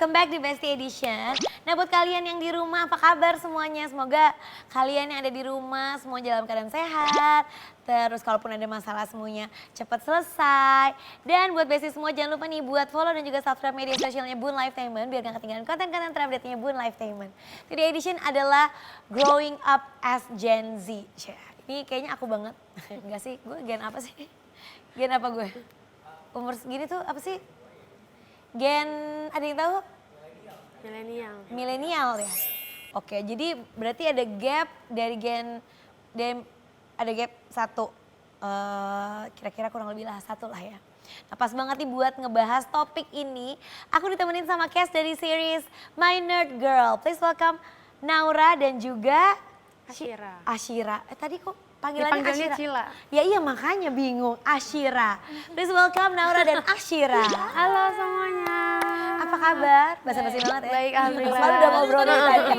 welcome back di Bestie Edition. Nah buat kalian yang di rumah apa kabar semuanya? Semoga kalian yang ada di rumah semua dalam keadaan sehat. Terus kalaupun ada masalah semuanya cepat selesai. Dan buat Bestie semua jangan lupa nih buat follow dan juga subscribe media sosialnya Boon Lifetainment biar gak ketinggalan konten-konten terupdate-nya Boon Lifetainment. Today Edition adalah Growing Up as Gen Z. Ini kayaknya aku banget. Enggak sih, gue gen apa sih? Gen apa gue? Umur segini tuh apa sih? Gen, ada yang tahu? Milenial. Milenial ya. Oke, jadi berarti ada gap dari ada gap satu. Kira-kira kurang lebih lah satu lah ya. Nah pas banget nih buat ngebahas topik ini, aku ditemenin sama cast dari series My Nerd Girl. Please welcome Naura dan juga Ashira. Tadi kok panggilannya Ashira? Cila. Ya iya makanya bingung, Ashira. Please welcome Naura dan Ashira. Halo semuanya. Apa kabar? Basa-basi banget ya? Baik, alhamdulillah. Selalu udah ngobrol dari tadi.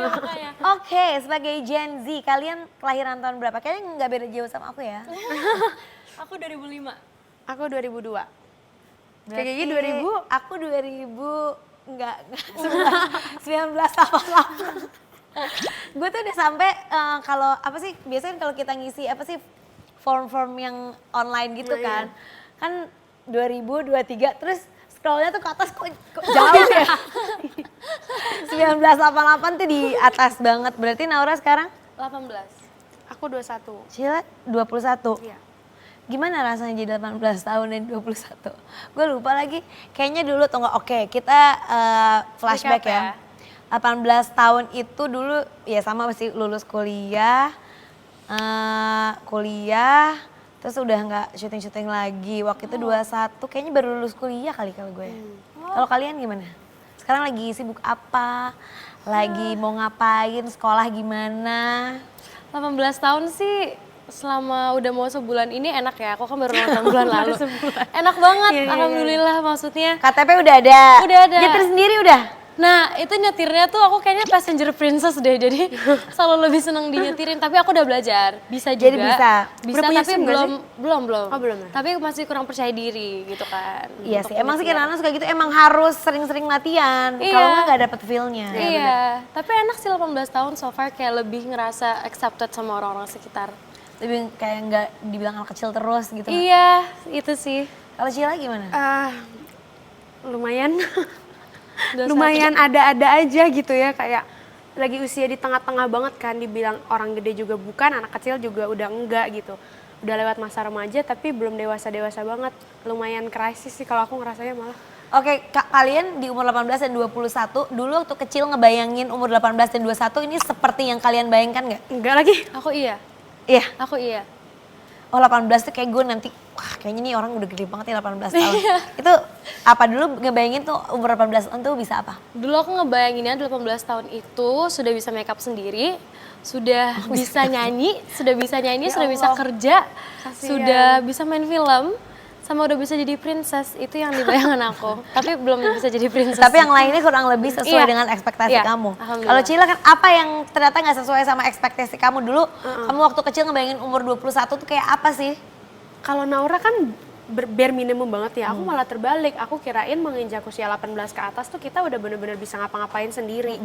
Oke, sebagai Gen Z, kalian kelahiran tahun berapa? Kayaknya nggak beda jauh sama aku ya. Aku 2005. Aku 2002. Kayak Gigi 2000? Aku 2000, enggak 1988. Gue tuh udah sampai kalau apa sih biasanya kalau kita ngisi apa sih form-form yang online gitu kan. Kan 2023 terus scrollnya tuh ke atas kok jauh ya. 1988 tuh di atas banget. Berarti Naura sekarang 18. Aku 21. Cila 21. Iya. Gimana rasanya jadi 18 tahun dan 21? Gue lupa lagi. Kayaknya dulu tuh oke kita flashback Recap ya. 18 tahun itu dulu ya sama masih lulus kuliah. Terus udah nggak syuting-syuting lagi. Waktu itu 21 kayaknya baru lulus kuliah kali kalau gue. Kalau kalian gimana? Sekarang lagi sibuk apa? Lagi mau ngapain? Sekolah gimana? 18 tahun sih selama udah mau sebulan ini enak ya. Aku kan baru nonton bulan lalu. Enak banget, alhamdulillah maksudnya. KTP udah ada? Udah ada. Nyetir sendiri udah? Nah itu nyetirnya tuh aku kayaknya passenger princess deh. Jadi selalu lebih seneng dinyetirin. Tapi aku udah belajar, bisa juga. Jadi bisa? Bisa Udah punya tapi SIM nggak sih? belum. Oh, belum ya? Tapi masih kurang percaya diri gitu kan. Iya untuk sih, emang sih nyetir. kan anak suka gitu, emang harus sering-sering latihan. Iya. Kalau nggak dapet feel-nya. Iya, tapi enak sih 18 tahun so far kayak lebih ngerasa accepted sama orang-orang sekitar. Lebih kayak nggak dibilang anak kecil terus gitu. Iya, itu sih. Kalau Sheila gimana? Lumayan. 21. Lumayan ada-ada aja gitu ya, kayak lagi usia di tengah-tengah banget kan, dibilang orang gede juga bukan, anak kecil juga udah enggak gitu. Udah lewat masa remaja tapi belum dewasa-dewasa banget. Lumayan krisis sih kalau aku ngerasanya malah. Oke, kalian di umur 18 dan 21, dulu waktu kecil ngebayangin umur 18 dan 21 ini seperti yang kalian bayangkan nggak? Enggak lagi. Aku iya. Iya. Aku iya. Oh 18 tuh kayak gue nanti, wah kayaknya nih orang udah gede banget ya 18 tahun. Itu apa dulu ngebayangin tuh umur 18 tahun tuh bisa apa? Dulu aku ngebayanginnya 18 tahun itu sudah bisa make up sendiri, sudah bisa nyanyi, sudah bisa kerja, sudah bisa main film, sama udah bisa jadi princess. Itu yang di bayangan aku. Tapi belum bisa jadi princess. Tapi yang lainnya kurang lebih sesuai Iya. dengan ekspektasi Iya, kamu. alhamdulillah. Kalau Cila kan apa yang ternyata nggak sesuai sama ekspektasi kamu dulu? Kamu waktu kecil ngebayangin umur 21 tuh kayak apa sih? Kalau Naura kan bare minimum banget ya, aku malah terbalik. Aku kirain menginjak usia 18 ke atas tuh kita udah bener-bener bisa ngapa-ngapain sendiri.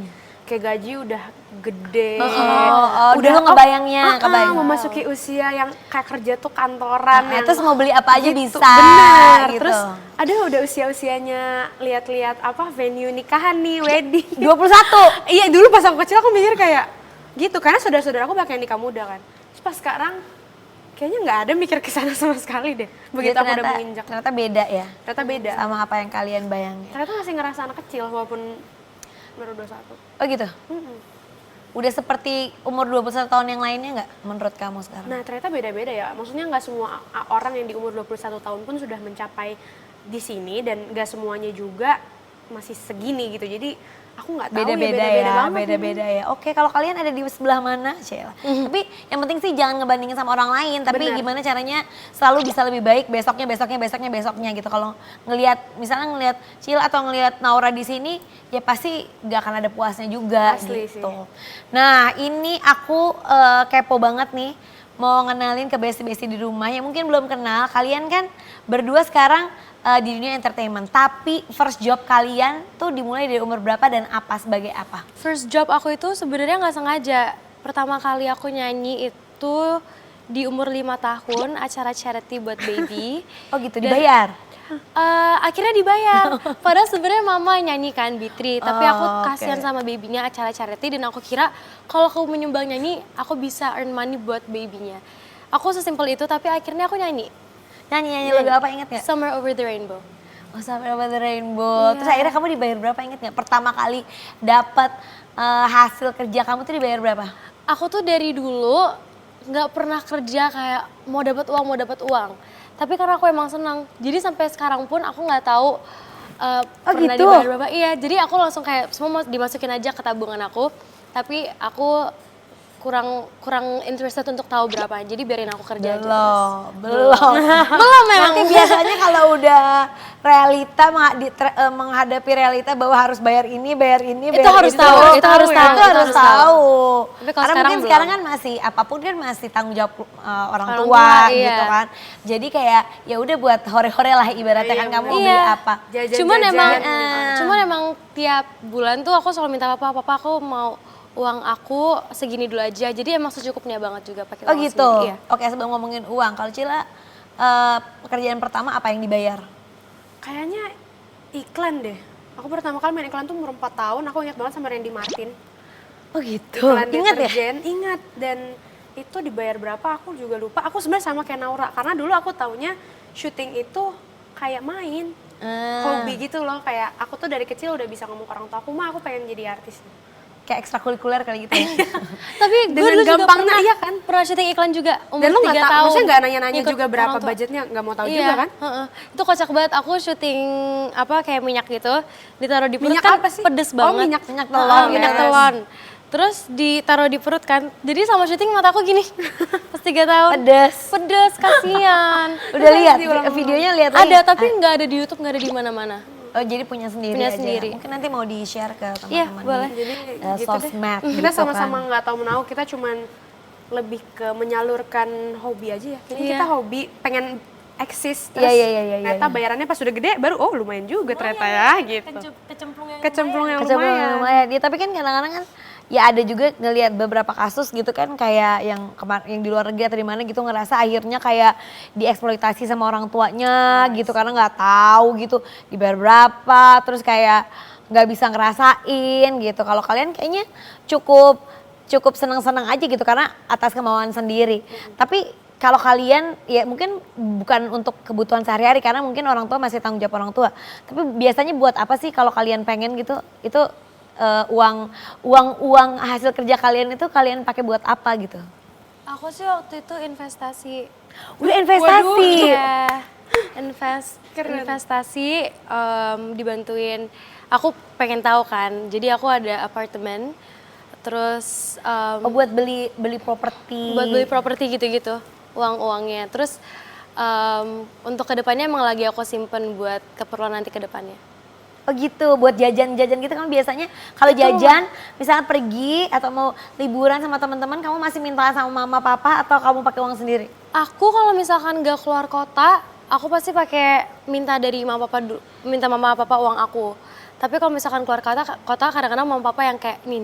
Kayak gaji udah gede. Udah dulu ngebayangnya, kebayang. Memasuki usia yang kayak kerja tuh kantoran. yang Terus mau beli apa aja gitu, bisa. Bener. Gitu. Terus ada udah usia-usianya lihat-lihat apa venue nikahan nih, wedding. 21? Iya dulu pas aku kecil aku mikir kayak gitu, karena saudara-saudara aku banyak yang nikah muda kan. Terus pas sekarang kayaknya nggak ada mikir ke sana sama sekali deh. Begitu Jadi aku udah menginjak. ternyata beda ya Ternyata beda. sama apa yang kalian bayangin. Ternyata masih ngerasa anak kecil walaupun baru 21. Oh gitu? Udah seperti umur 21 tahun yang lainnya nggak menurut kamu sekarang? Nah ternyata beda-beda ya. Maksudnya nggak semua orang yang di umur 21 tahun pun sudah mencapai di sini, dan nggak semuanya juga masih segini gitu. Jadi aku nggak tahu Beda-beda ya, ya, banget. beda-beda ya. Oke, kalau kalian ada di sebelah mana, Sheila? Tapi yang penting sih jangan ngebandingin sama orang lain, tapi Bener. gimana caranya selalu bisa lebih baik besoknya gitu. Kalau misalnya ngelihat Sheila atau ngelihat Naura di sini, ya pasti gak akan ada puasnya juga Asli gitu. sih. Nah, ini aku kepo banget nih mau ngenalin ke besti-besti di rumah yang mungkin belum kenal. Kalian kan berdua sekarang di dunia entertainment. Tapi first job kalian tuh dimulai dari umur berapa dan apa sebagai apa? First job aku itu sebenarnya nggak sengaja. Pertama kali aku nyanyi itu di umur 5 tahun, acara charity buat baby. Oh gitu, dibayar? Akhirnya dibayar. Padahal sebenarnya mama nyanyi kan Bitri, tapi aku Oh, kasihan oke. sama babynya acara charity dan aku kira kalau aku menyumbang nyanyi, aku bisa earn money buat babynya. Aku sesimpel itu, tapi akhirnya aku nyanyi. Nyanyi lagu apa inget gak? Summer Over the Rainbow. Oh, Summer Over the Rainbow. Terus akhirnya kamu dibayar berapa inget gak? Pertama kali dapat hasil kerja kamu tuh dibayar berapa? Aku tuh dari dulu nggak pernah kerja kayak mau dapat uang. Tapi karena aku emang senang, jadi sampai sekarang pun aku nggak tahu pernah gitu? dibayar berapa. Iya, jadi aku langsung kayak semua mau dimasukin aja ke tabungan aku. Tapi aku kurang interested untuk tahu berapa. Jadi biarin aku kerja aja. Belum. Belum memang. Nanti biasanya kalau udah realita menghadapi realita bahwa harus bayar ini, bayar Itu harus itu. tahu, itu harus tahu, Itu itu harus harus tahu. Tapi kalau Karena sekarang mungkin belum. sekarang kan masih apapun kan masih tanggung jawab orang Orang tua tua, iya. gitu kan. Jadi kayak ya udah buat hore-hore lah ibaratnya kan kamu mau beli Iya. apa. Cuman emang tiap bulan tuh aku selalu minta papa aku mau uang aku segini dulu aja. Jadi emang secukupnya banget juga pakai Oh uang gitu. sendiri. Iya. Oke, sebelum ngomongin uang, kalau Cila pekerjaan pertama apa yang dibayar? Kayaknya iklan deh. Aku pertama kali main iklan tuh umur 4 tahun, aku ingat banget sama Randy Martin. Oh gitu. Iklan Ingat ya? deterjen, ingat. Dan itu dibayar berapa aku juga lupa. Aku sebenarnya sama kayak Naura, karena dulu aku taunya syuting itu kayak main. Hobi gitu loh, kayak aku tuh dari kecil udah bisa ngomong ke orang tua aku, mah aku pengen jadi artis. Kayak ekstrakurikuler kali gitu ya. Tapi gue Dengan dulu juga gampangnya, pernah, iya kan? pernah syuting iklan juga umur Dan lo 3 nggak tahu, tahun. maksudnya nggak nanya-nanya Ngikut juga berapa orang tua. budgetnya, nggak mau tahu Iya, juga kan? heeh. Itu kocak banget, aku syuting apa kayak minyak gitu, ditaruh di perut Minyak kan apa sih? pedes Oh, banget. minyak Heeh, minyak yes. telon. Terus ditaruh di perut kan, jadi sama syuting mata aku gini, pas 3 tahun. Pedes. Pedes, kasihan. Udah lihat videonya, lihat lagi. Ada, tapi nggak ada di YouTube, nggak ada di mana-mana. Oh jadi punya sendiri Punya aja. sendiri. Mungkin nanti mau di-share ke Iya, teman-teman boleh. di Jadi gitu deh. sosmed. Kita gitu sama-sama kan. nggak tahu menahu, kita cuman lebih ke menyalurkan hobi aja ya. Jadi Iya. kita hobi pengen eksis, terus Iya, ternyata bayarannya pas udah gede baru oh lumayan juga ternyata ya gitu. Kecemplung yang lumayan. Lumayan. Ya, tapi kan kadang-kadang kan ya ada juga ngelihat beberapa kasus gitu kan kayak yang yang di luar negeri atau di mana gitu ngerasa akhirnya kayak dieksploitasi sama orang tuanya gitu karena nggak tahu gitu dibayar berapa terus kayak nggak bisa ngerasain gitu. Kalau kalian kayaknya cukup senang-senang aja gitu karena atas kemauan sendiri. Tapi kalau kalian ya mungkin bukan untuk kebutuhan sehari-hari karena mungkin orang tua masih tanggung jawab orang tua. Tapi biasanya buat apa sih kalau kalian pengen gitu? Itu uang hasil kerja kalian itu kalian pakai buat apa gitu? Aku sih waktu itu investasi. Udah investasi. Iya, investasi dibantuin. Aku pengen tahu kan, jadi aku ada apartemen, terus Oh, buat beli properti. buat beli properti gitu-gitu, uangnya. Terus untuk kedepannya emang lagi aku simpen buat keperluan nanti kedepannya. Oh gitu, buat jajan-jajan gitu kan biasanya kalau jajan misalnya pergi atau mau liburan sama teman-teman kamu masih minta sama mama papa atau kamu pakai uang sendiri? Aku kalau misalkan gak keluar kota, aku pasti pakai minta dari mama papa minta mama papa uang aku. Tapi kalau misalkan keluar kota kadang-kadang mama papa yang kayak nih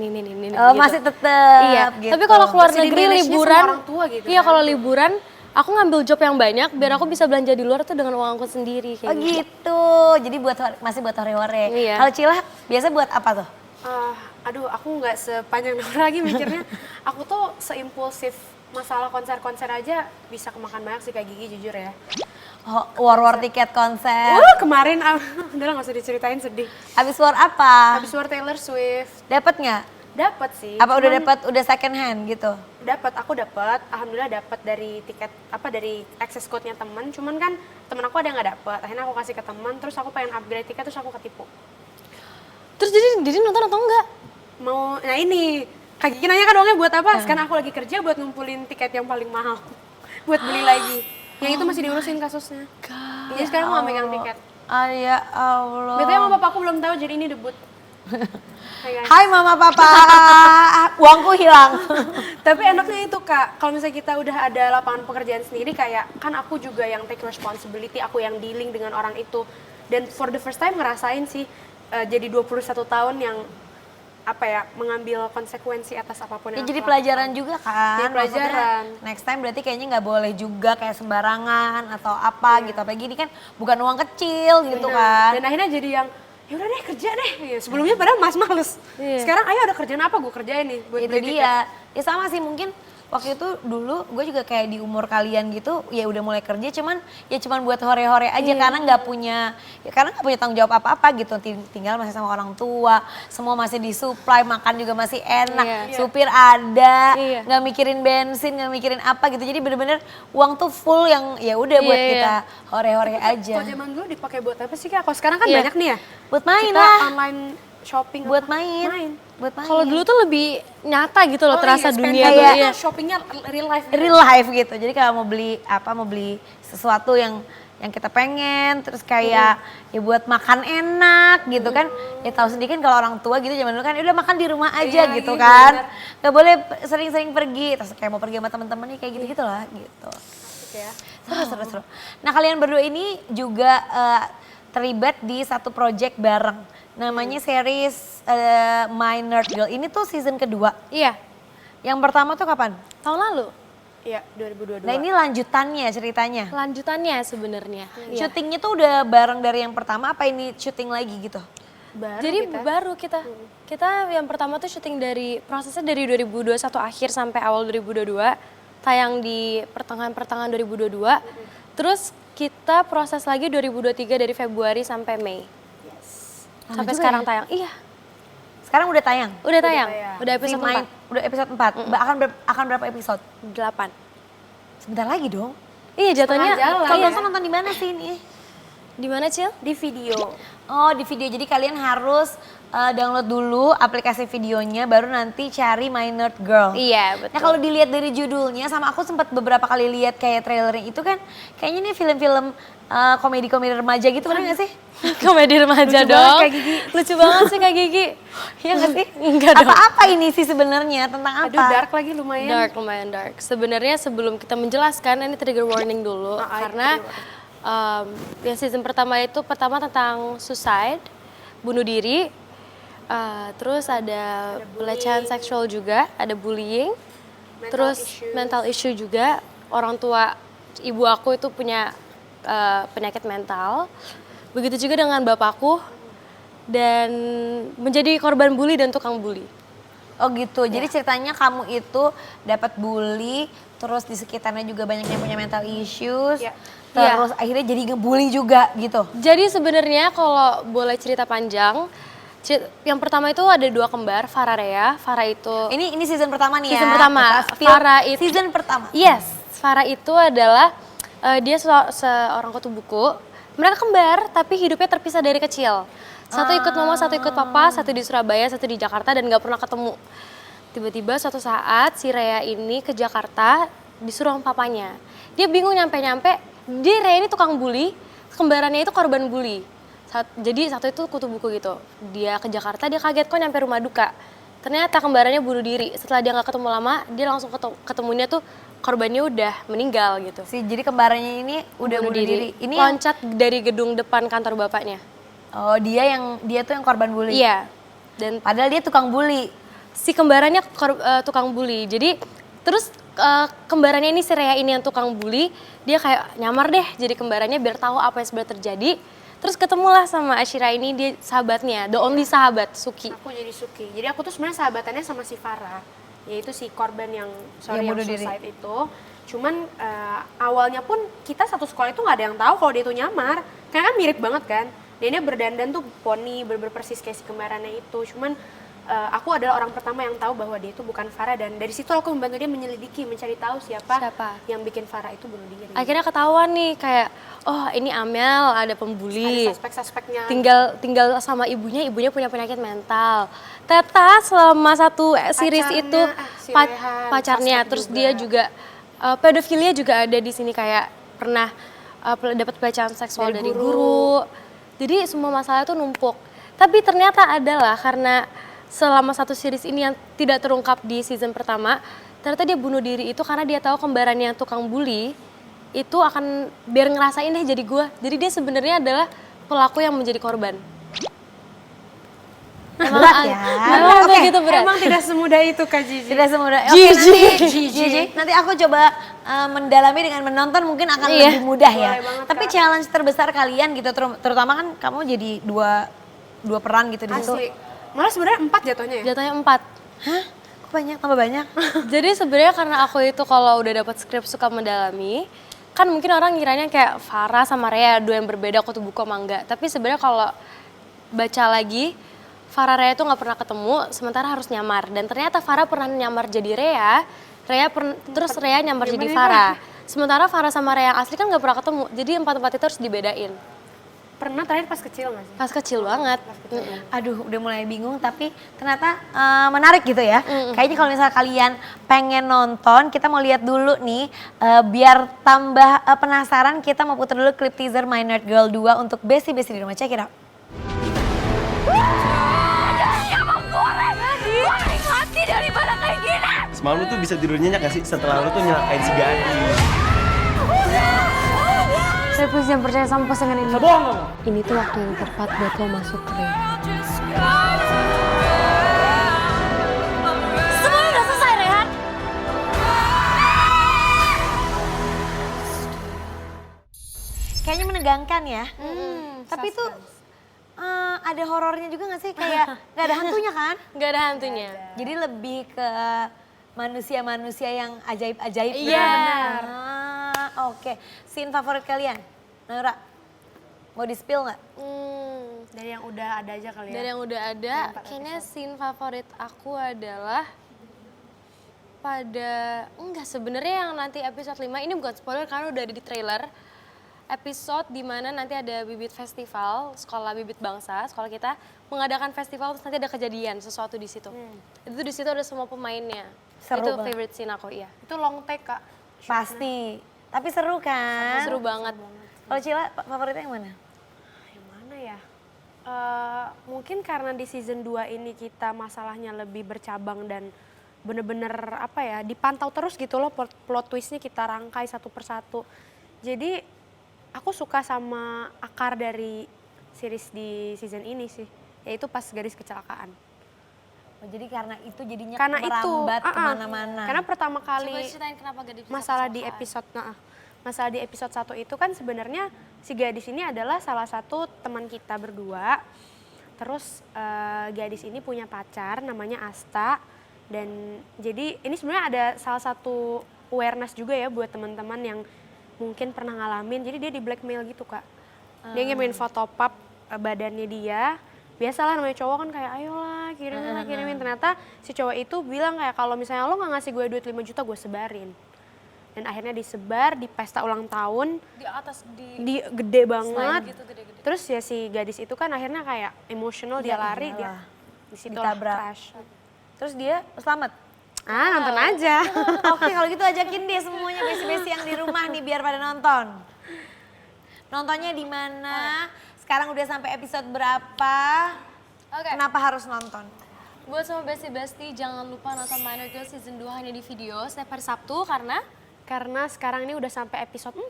Oh, gitu. masih tetep Iya. gitu. Tapi kalau keluar Masih negeri di-manage-nya sama liburan, orang tua gitu iya kan. kalau liburan aku ngambil job yang banyak biar aku bisa belanja di luar tuh dengan uang aku sendiri Oh kayak gitu. gitu, jadi masih buat hore-hore. Iya. Kalau Cila biasa buat apa tuh? Aduh, aku nggak sepanjang Naura lagi mikirnya. Aku tuh seimpulsif masalah konser-konser aja bisa kemakan banyak sih kayak Gigi jujur ya. War tiket konser. Kemarin, udah lah nggak usah diceritain sedih. Habis war apa? Habis war Taylor Swift, Dapat nggak? dapat sih. Apa udah cuman dapat udah second hand gitu? aku dapat, alhamdulillah dapat dari tiket dari access code-nya temen. Cuman kan temen aku ada yang nggak dapat. Akhirnya aku kasih ke temen, terus aku pengen upgrade tiket, terus aku ketipu. Terus jadi nonton atau enggak? Mau, nah ini Kak Gigi nanya kan uangnya buat apa? Sekarang aku lagi kerja buat ngumpulin tiket yang paling mahal, buat beli lagi. Yang itu masih diurusin kasusnya. Jadi sekarang mau megang tiket. Ah ya Allah. Betulnya sama papaku belum tahu, jadi ini debut. Hai mama papa, uangku hilang. Tapi enaknya itu Kak, kalau misalnya kita udah ada lapangan pekerjaan sendiri kayak kan aku juga yang take responsibility, aku yang dealing dengan orang itu. Dan for the first time ngerasain sih jadi 21 tahun yang apa ya, mengambil konsekuensi atas apapun Ya yang jadi aku pelajaran juga kan. Jadi pelajaran. Maksudnya, next time berarti kayaknya nggak boleh juga kayak sembarangan atau apa gitu. Apalagi ini kan bukan uang kecil gitu kan. Dan akhirnya jadi yang ya udah deh kerja deh. Ya, sebelumnya padahal males. Sekarang ayo ada kerjaan apa gue kerjain nih buat Itu beli tiket. dia. Ya sama sih mungkin waktu itu dulu gue juga kayak di umur kalian gitu ya udah mulai kerja cuman buat hore-hore aja karena nggak punya tanggung jawab apa-apa gitu. Tinggal masih sama orang tua, semua masih disuplai, makan juga masih enak, supir ada, nggak mikirin bensin, nggak mikirin apa gitu. Jadi bener-bener uang tuh full yang ya udah buat kita hore-hore aja. Kalau zaman dulu dipakai buat apa sih Kak? Kalau sekarang kan banyak nih ya. Buat main Kita lah. online shopping Buat apa? main. Buat main. Kalau dulu tuh lebih nyata gitu loh, terasa dunia tuh. tuh. Iya, Iya. shoppingnya real life. Real life gitu. Jadi kalau mau beli sesuatu yang kita pengen, terus kayak ya buat makan enak gitu kan. Ya tahu sendiri kan kalau orang tua gitu zaman dulu kan udah makan di rumah aja gitu kan. Gak boleh sering-sering pergi. Terus kayak mau pergi sama teman-teman nih kayak gitu-gitu lah gitu. Seru. Nah kalian berdua ini juga terlibat di satu project bareng. Namanya series My Nerd Girl. Ini tuh season kedua. Iya, Yang pertama tuh kapan? tahun lalu. Iya, 2022. Nah ini lanjutannya ceritanya. Lanjutannya sebenarnya. Iya. Syutingnya tuh udah bareng dari yang pertama apa ini syuting lagi gitu? Baru kita. Kita yang pertama tuh syuting prosesnya dari 2021 akhir sampai awal 2022, tayang di pertengahan 2022. Terus kita proses lagi 2023 dari Februari sampai Mei. Lama Sampai juga sekarang ya? tayang. Iya, Sekarang udah tayang? udah tayang. tayang. Udah episode Si Main- Udah episode 4. Akan berapa episode? 8. Sebentar lagi dong. Iya, jatuhnya. Setengah jalan. Kalau Iya. nonton di mana sih ini? Di mana, Cil? Di video. Oh di video, jadi kalian harus download dulu aplikasi videonya baru nanti cari My Nerd Girl. Iya, betul. Nah kalau dilihat dari judulnya sama aku sempat beberapa kali lihat kayak trailernya itu kan kayaknya ini film-film komedi-komedi remaja gitu bener gak sih? Komedi remaja Lucu dong. banget Kak Gigi. Lucu banget sih Kak Gigi. Iya gak sih? Enggak dong. Apa-apa ini sih sebenarnya tentang apa? Aduh dark lagi lumayan. Dark, lumayan dark. Sebenarnya sebelum kita menjelaskan, ini trigger warning dulu. Karena yang season pertama tentang suicide, bunuh diri. Terus ada pelecehan seksual juga, ada bullying. Mental issue juga. Orang tua ibu aku itu punya penyakit mental. Begitu juga dengan bapakku. Dan menjadi korban bully dan tukang bully. Oh gitu, jadi ceritanya kamu itu dapat bully, terus di sekitarnya juga banyak yang punya mental issues, terus akhirnya jadi ngebully juga gitu. Jadi sebenarnya kalau boleh cerita panjang, yang pertama itu ada 2 kembar, Farah Rea. Farah itu Ini season pertama nih ya? Season pertama. Kita spill Farah itu season pertama. Yes, Farah itu adalah dia seorang kutu buku. Mereka kembar tapi hidupnya terpisah dari kecil. Satu ikut mama, satu ikut papa, satu di Surabaya, satu di Jakarta dan gak pernah ketemu. Tiba-tiba suatu saat si Rea ini ke Jakarta disuruh sama papanya. Dia bingung nyampe-nyampe, dia Rea ini tukang bully, kembarannya itu korban bully. Jadi satu itu kutu buku gitu. Dia ke Jakarta, dia kaget kok nyampe rumah duka. Ternyata kembarannya bunuh diri. Setelah dia gak ketemu lama, dia langsung ketemunya tuh korbannya udah meninggal gitu. Jadi kembarannya ini udah bunuh diri. Ini yang, loncat dari gedung depan kantor bapaknya. oh dia tuh yang korban bully. Iya. Dan Padahal dia tukang bully. si kembarannya tukang bully. Jadi terus kembarannya ini si Rea ini yang tukang bully, dia kayak nyamar deh jadi kembarannya biar tahu apa yang sebenarnya terjadi. Terus ketemulah sama Ashira ini, dia sahabatnya, the only sahabat, Suki. Aku jadi Suki. Jadi aku tuh sebenarnya sahabatannya sama si Farah, yaitu si korban yang bunuh diri. suicide itu. Cuman awalnya pun kita satu sekolah itu nggak ada yang tahu kalau dia itu nyamar. Karena kan mirip banget kan. Dia berdandan tuh poni, persis kayak si kembarannya itu. Cuman aku adalah orang pertama yang tahu bahwa dia itu bukan Farah, dan dari situ aku membantu dia menyelidiki, mencari tahu siapa yang bikin Farah itu bunuh diri. Akhirnya ketahuan nih kayak, oh ini Amel, ada pembuli. Ada suspek-suspeknya. Tinggal sama ibunya punya penyakit mental. Teta selama satu series Pacarnya, itu si Rehan, pacarnya, suspek terus juga. dia juga pedofilia juga ada di sini, kayak pernah dapat pelecehan seksual dari guru. Jadi semua masalah itu numpuk. Tapi ternyata adalah karena selama satu series ini yang tidak terungkap di season pertama, ternyata dia bunuh diri itu karena dia tahu kembarannya yang tukang bully itu akan biar ngerasain deh jadi gue. Jadi dia sebenarnya adalah pelaku yang menjadi korban. Berat ya. Memang begitu berat. Emang tidak semudah itu Kak Gigi. Tidak semudah. Gigi. Nanti aku coba mendalami dengan menonton mungkin akan Iya. lebih mudah ya. Boleh banget, Tapi Kak. challenge terbesar kalian gitu, terutama kan kamu jadi dua peran gitu di situ. Asli. Malah sebenarnya 4 jatuhnya ya. Jatuhnya 4. Hah? Kok banyak? Tambah banyak? Jadi sebenarnya karena aku itu kalau udah dapat skrip suka mendalami, kan mungkin orang ngiranya kayak Farah sama Rea dua yang berbeda aku tuh buku sama enggak. Tapi sebenarnya kalau baca lagi, Farah Rea itu nggak pernah ketemu, sementara harus nyamar. Dan ternyata Farah pernah nyamar jadi Rea, terus Rea nyamar jadi Farah. Sementara Farah sama Rea yang asli kan nggak pernah ketemu, jadi empat-empat itu harus dibedain. Pernah terakhir pas kecil nggak sih? Pas kecil banget. Aduh, udah mulai bingung tapi ternyata menarik gitu ya. Kayaknya kalau misalnya kalian pengen nonton, kita mau lihat dulu nih biar tambah penasaran, kita mau putar dulu klip teaser My Nerd Girl 2 untuk Besti-Besti di rumah. Check it out. Semalam lu tuh bisa tidur nyenyak gak sih setelah lu tuh nyelakain si Gadis? Saya please jangan percaya sama pasangan ini. Ini tuh waktu yang tepat buat lo masuk ke Rea. Semuanya udah selesai, Rehan. Kayaknya menegangkan ya. Tapi itu ada horornya juga gak sih? Kayak gak ada hantunya kan? Nggak ada hantunya. Jadi lebih ke manusia-manusia yang ajaib-ajaib. Iya. Oke. Scene favorit kalian? Naura, mau di-spill nggak? Dari yang udah ada aja kali ya. Dari yang udah ada, kayaknya scene favorit aku adalah pada enggak sebenarnya yang nanti episode 5 ini bukan spoiler karena udah ada di trailer. Episode di mana nanti ada bibit festival, sekolah bibit bangsa, sekolah kita mengadakan festival terus nanti ada kejadian sesuatu di situ. Itu di situ ada semua pemainnya. Seru itu banget. favorite scene aku, iya. Itu long take Kak. Pasti. Tapi seru kan? Seru banget. Kalau Cila, favoritnya yang mana? Yang mana ya? Mungkin karena di season 2 ini kita masalahnya lebih bercabang dan bener-bener apa ya, dipantau terus gitu loh, plot twistnya kita rangkai satu persatu. Jadi aku suka sama akar dari series di season ini sih, yaitu pas Gadis kecelakaan. Oh, jadi karena itu jadinya Karena itu merambat kemana-mana. Karena pertama Coba kali ceritain kenapa gak bisa masalah di episode 1 itu kan sebenarnya si Gadis ini adalah salah satu teman kita berdua. Terus Gadis ini punya pacar namanya Asta, dan jadi ini sebenarnya ada salah satu awareness juga ya buat teman-teman yang mungkin pernah ngalamin. Jadi dia di blackmail gitu Kak. Dia ngirimin foto pap badannya dia. Biasalah namanya cowok kan kayak ayolah kirimin. Ternyata si cowok itu bilang kayak kalau misalnya lo gak ngasih gue duit 5 juta gue sebarin. Dan akhirnya disebar di pesta ulang tahun. di atas Di gede banget. gitu gede-gede. Terus ya si Gadis itu kan akhirnya kayak emosional, dia lari, dia di situ ditabrak. crash. Terus dia selamat. Nonton aja. Oke, kalau gitu ajakin deh semuanya besti-besti yang di rumah nih biar pada nonton. Nontonnya di mana? Sekarang udah sampai episode berapa? Oke. Kenapa harus nonton? Buat sama besti-besti jangan lupa nonton My Nerd Girl season 2 hanya di video setiap hari Sabtu Karena sekarang ini udah sampai episode 4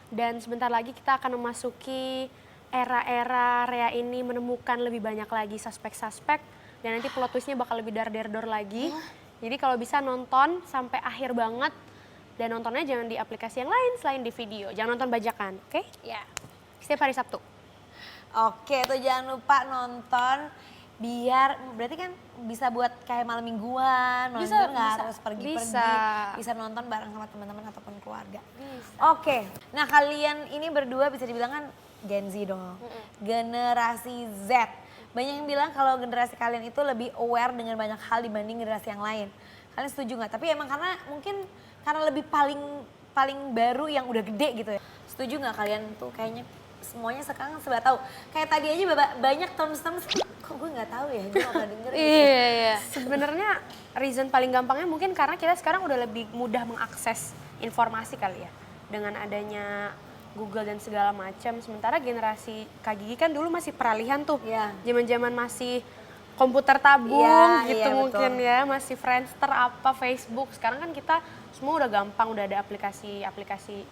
dan sebentar lagi kita akan memasuki era-era Rea ini menemukan lebih banyak lagi suspek-suspek dan nanti plot twistnya bakal lebih dar-der-dor lagi. Jadi kalau bisa nonton sampai akhir banget dan nontonnya jangan di aplikasi yang lain selain di video. Jangan nonton bajakan, oke? ya. Setiap hari Sabtu. Oke, tuh jangan lupa nonton biar berarti kan bisa buat kayak malam mingguan, malam mingguan nggak harus pergi-pergi, bisa nonton bareng sama teman-teman ataupun keluarga. Oke, nah kalian ini berdua bisa dibilang kan Gen Z dong, generasi Z. Banyak yang bilang kalau generasi kalian itu lebih aware dengan banyak hal dibanding generasi yang lain. Kalian setuju nggak? Tapi emang karena mungkin karena lebih paling baru yang udah gede gitu ya. Setuju nggak kalian tuh kayaknya semuanya sekarang serba tahu. Kayak tadi aja banyak terms kok gue nggak tahu ya, gue nggak pernah denger. Iya. Sebenarnya reason paling gampangnya mungkin karena kita sekarang udah lebih mudah mengakses informasi kali ya. Dengan adanya Google dan segala macam. Sementara generasi Kak Gigi kan dulu masih peralihan tuh. Iya. Zaman-zaman masih komputer tabung Iya, gitu iya, mungkin betul. ya, masih Friendster apa Facebook. Sekarang kan kita semua udah gampang, udah ada aplikasi-aplikasi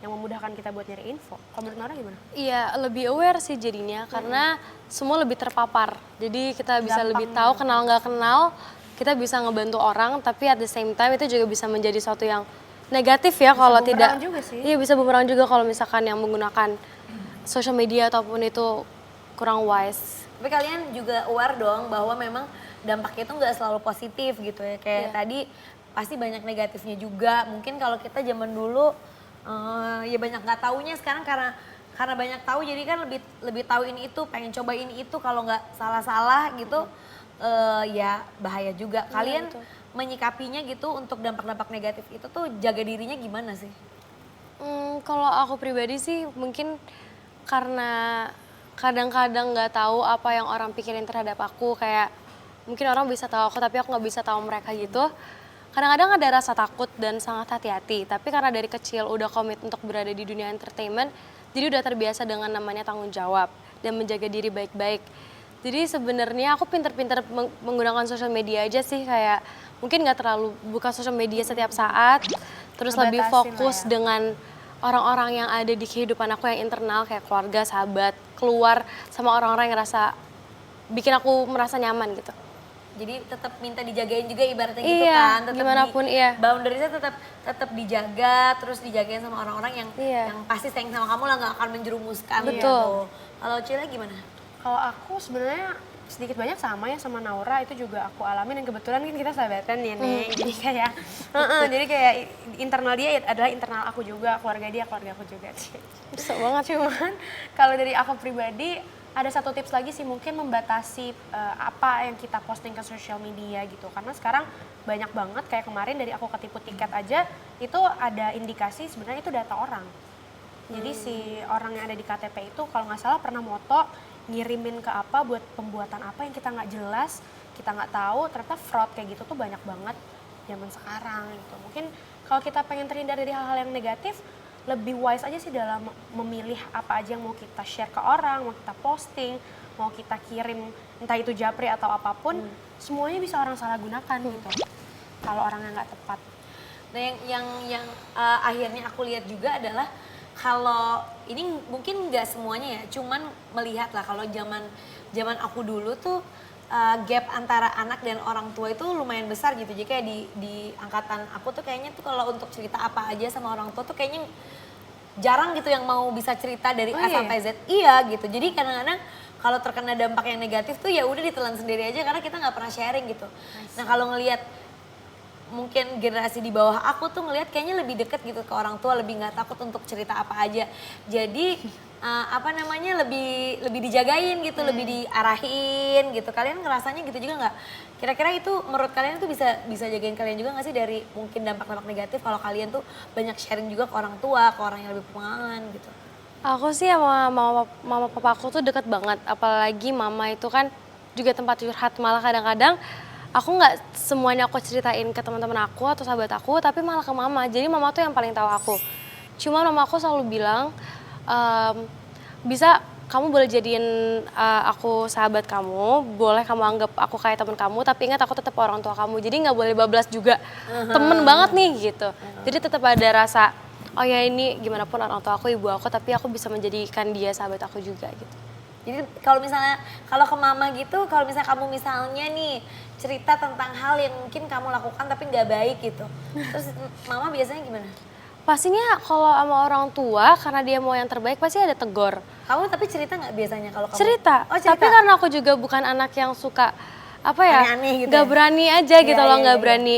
yang memudahkan kita buat nyari info. Kalau menurut Nora gimana? Iya, lebih aware sih jadinya karena semua lebih terpapar. Jadi kita bisa lebih tahu kenal nggak kenal, kita bisa ngebantu orang, tapi at the same time itu juga bisa menjadi sesuatu yang negatif ya kalau tidak. bumerang juga sih. Iya, bisa bumerang juga kalau misalkan yang menggunakan social media ataupun itu kurang wise. Tapi kalian juga aware dong bahwa memang dampaknya itu nggak selalu positif gitu ya. Kayak tadi pasti banyak negatifnya juga. Mungkin kalau kita zaman dulu ya banyak nggak taunya, sekarang karena banyak tahu jadi kan lebih tahu ini itu, pengen coba ini itu, kalau nggak salah-salah gitu ya bahaya juga. Kalian menyikapinya gitu untuk dampak-dampak negatif itu tuh jaga dirinya gimana sih? Kalau aku pribadi sih mungkin karena kadang-kadang nggak tahu apa yang orang pikirin terhadap aku, kayak mungkin orang bisa tahu aku tapi aku nggak bisa tahu mereka gitu. Kadang-kadang ada rasa takut dan sangat hati-hati, tapi karena dari kecil udah komit untuk berada di dunia entertainment, jadi udah terbiasa dengan namanya tanggung jawab dan menjaga diri baik-baik. Jadi sebenarnya aku pinter-pinter menggunakan sosial media aja sih, kayak mungkin nggak terlalu buka sosial media setiap saat, terus lebih Ngebatasin fokus lah ya. dengan orang-orang yang ada di kehidupan aku yang internal, kayak keluarga, sahabat, keluar sama orang-orang yang bikin aku merasa nyaman gitu. Jadi tetap minta dijagain juga ibaratnya gitu Iya, kan. Tetap gimana pun, iya. Boundariesnya tetap dijaga, terus dijagain sama orang-orang yang Iya. yang pasti sayang sama kamu lah, nggak akan menjerumuskan Betul. gitu. Kalau Cila gimana? Kalau aku sebenarnya sedikit banyak sama ya sama Naura, itu juga aku alamin, dan kebetulan kan kita sahabatan ya nih. Jadi kayak jadi kayak internal dia adalah internal aku juga, keluarga dia keluarga aku juga. Bisa banget. Cuman kalau dari aku pribadi ada satu tips lagi sih, mungkin membatasi apa yang kita posting ke sosial media gitu. Karena sekarang banyak banget, kayak kemarin dari aku ketipu tiket aja, itu ada indikasi sebenarnya itu data orang. Jadi si orang yang ada di KTP itu kalau nggak salah pernah moto, ngirimin ke apa buat pembuatan apa yang kita nggak jelas, kita nggak tahu, ternyata fraud kayak gitu tuh banyak banget zaman sekarang gitu. Mungkin kalau kita pengen terhindar dari hal-hal yang negatif, lebih wise aja sih dalam memilih apa aja yang mau kita share ke orang, mau kita posting, mau kita kirim, entah itu japri atau apapun, semuanya bisa orang salah gunakan gitu. Kalau orangnya nggak tepat. Nah yang akhirnya aku lihat juga adalah kalau ini mungkin nggak semuanya ya, cuman melihat lah kalau zaman aku dulu tuh gap antara anak dan orang tua itu lumayan besar gitu. Jadi kayak di angkatan aku tuh kayaknya tuh kalau untuk cerita apa aja sama orang tua tuh kayaknya jarang gitu yang mau bisa cerita dari A sampai Z. Iya gitu. Jadi kadang-kadang kalau terkena dampak yang negatif tuh ya udah ditelan sendiri aja karena kita nggak pernah sharing gitu. Nah kalau ngelihat mungkin generasi di bawah aku tuh ngelihat kayaknya lebih deket gitu ke orang tua, lebih nggak takut untuk cerita apa aja. Jadi apa namanya lebih dijagain gitu, lebih diarahin gitu. Kalian ngerasanya gitu juga nggak? Kira-kira itu menurut kalian tuh bisa jagain kalian juga nggak sih dari mungkin dampak-dampak negatif kalau kalian tuh banyak sharing juga ke orang tua, ke orang yang lebih pengalaman gitu? Aku sih sama mama papa aku tuh deket banget, apalagi mama itu kan juga tempat curhat, malah kadang-kadang aku nggak semuanya aku ceritain ke teman-teman aku atau sahabat aku, tapi malah ke mama. Jadi mama tuh yang paling tahu aku. Cuma mama aku selalu bilang, bisa kamu boleh jadiin aku sahabat kamu, boleh kamu anggap aku kayak teman kamu, tapi ingat aku tetap orang tua kamu. Jadi nggak boleh bablas juga, temen banget nih gitu. Jadi tetap ada rasa, oh ya ini gimana pun orang tua aku, ibu aku, tapi aku bisa menjadikan dia sahabat aku juga gitu. Jadi kalau misalnya, kalau ke mama gitu, kalau misalnya kamu misalnya nih cerita tentang hal yang mungkin kamu lakukan tapi nggak baik gitu. Terus mama biasanya gimana? Pastinya kalau sama orang tua, karena dia mau yang terbaik pasti ada tegur. Kamu tapi cerita nggak biasanya kalau kamu? Cerita. Oh cerita. Tapi karena aku juga bukan anak yang suka, apa ya, Aneh-aneh gitu nggak ya? berani aja gitu Iya, loh, iya, nggak iya. berani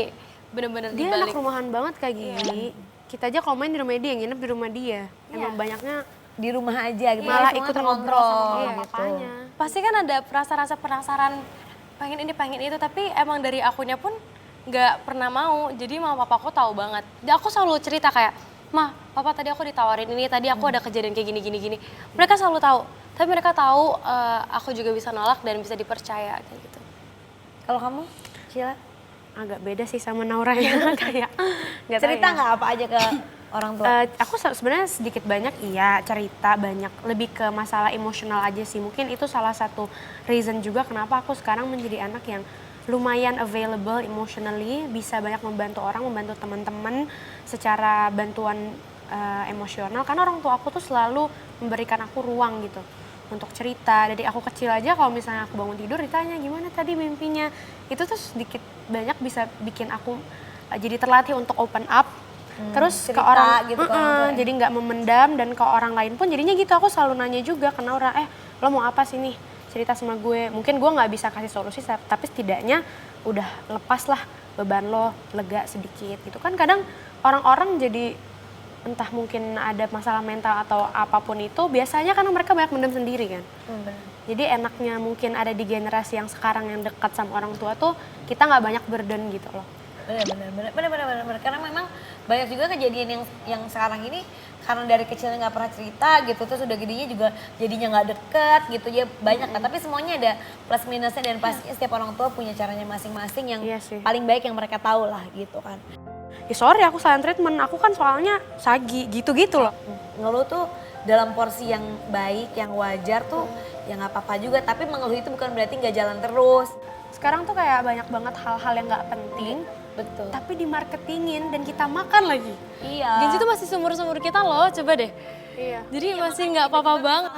bener-bener Dia anak dibalik. rumahan banget kayak gini. Kita aja kalau main di rumah dia, nginep di rumah dia. Emang banyaknya Di rumah aja gitu. malah Semua ikut terkontrol ngobrol sama gitu. mama papanya. Pasti kan ada rasa-rasa penasaran, pengen ini pengen itu, tapi emang dari akunya pun nggak pernah mau. Jadi mama papaku tahu banget. Dan aku selalu cerita kayak, "Ma, papa tadi aku ditawarin ini, tadi aku ada kejadian kayak gini. Mereka selalu tahu. Tapi mereka tahu aku juga bisa nolak dan bisa dipercaya kayak gitu. Kalau kamu, Cila? Agak beda sih sama Naura ya, kayak nggak tahu Cerita ya. nggak apa aja ke orang tua? Aku sebenarnya sedikit banyak iya cerita banyak, lebih ke masalah emosional aja sih. Mungkin itu salah satu reason juga kenapa aku sekarang menjadi anak yang lumayan available emotionally, bisa banyak membantu orang, membantu teman-teman secara bantuan emosional. Karena orang tua aku tuh selalu memberikan aku ruang gitu untuk cerita. Dari aku kecil aja kalau misalnya aku bangun tidur ditanya gimana tadi mimpinya, itu tuh sedikit banyak bisa bikin aku jadi terlatih untuk open up. Terus ke cerita orang gitu ke orang tua ya? jadi nggak memendam, dan ke orang lain pun jadinya gitu aku selalu nanya juga ke Naura, lo mau apa sih nih, cerita sama gue. Mungkin gue nggak bisa kasih solusi tapi setidaknya udah lepas lah beban lo, lega sedikit gitu kan. Kadang orang-orang jadi entah mungkin ada masalah mental atau apapun itu, biasanya karena mereka banyak mendem sendiri kan. Jadi enaknya mungkin ada di generasi yang sekarang yang dekat sama orang tua tuh kita nggak banyak burden gitu loh. Bener. Karena memang banyak juga kejadian yang sekarang ini karena dari kecilnya nggak pernah cerita gitu, terus udah gedenya juga jadinya nggak deket gitu ya, banyak kan. Tapi semuanya ada plus minusnya dan pasti setiap orang tua punya caranya masing-masing yang Iya sih. paling baik yang mereka tahu lah gitu kan. Ya sorry aku salah treatment, aku kan soalnya sagi gitu-gitu loh. Ngeluh tuh dalam porsi yang baik, yang wajar tuh ya nggak apa-apa juga. Tapi mengeluh itu bukan berarti nggak jalan terus. Sekarang tuh kayak banyak banget hal-hal yang nggak penting, Betul. tapi dimarketingin dan kita makan lagi. Iya. Genji tuh masih seumur-seumur kita loh, coba deh. Iya. Jadi masih nggak apa-apa banget.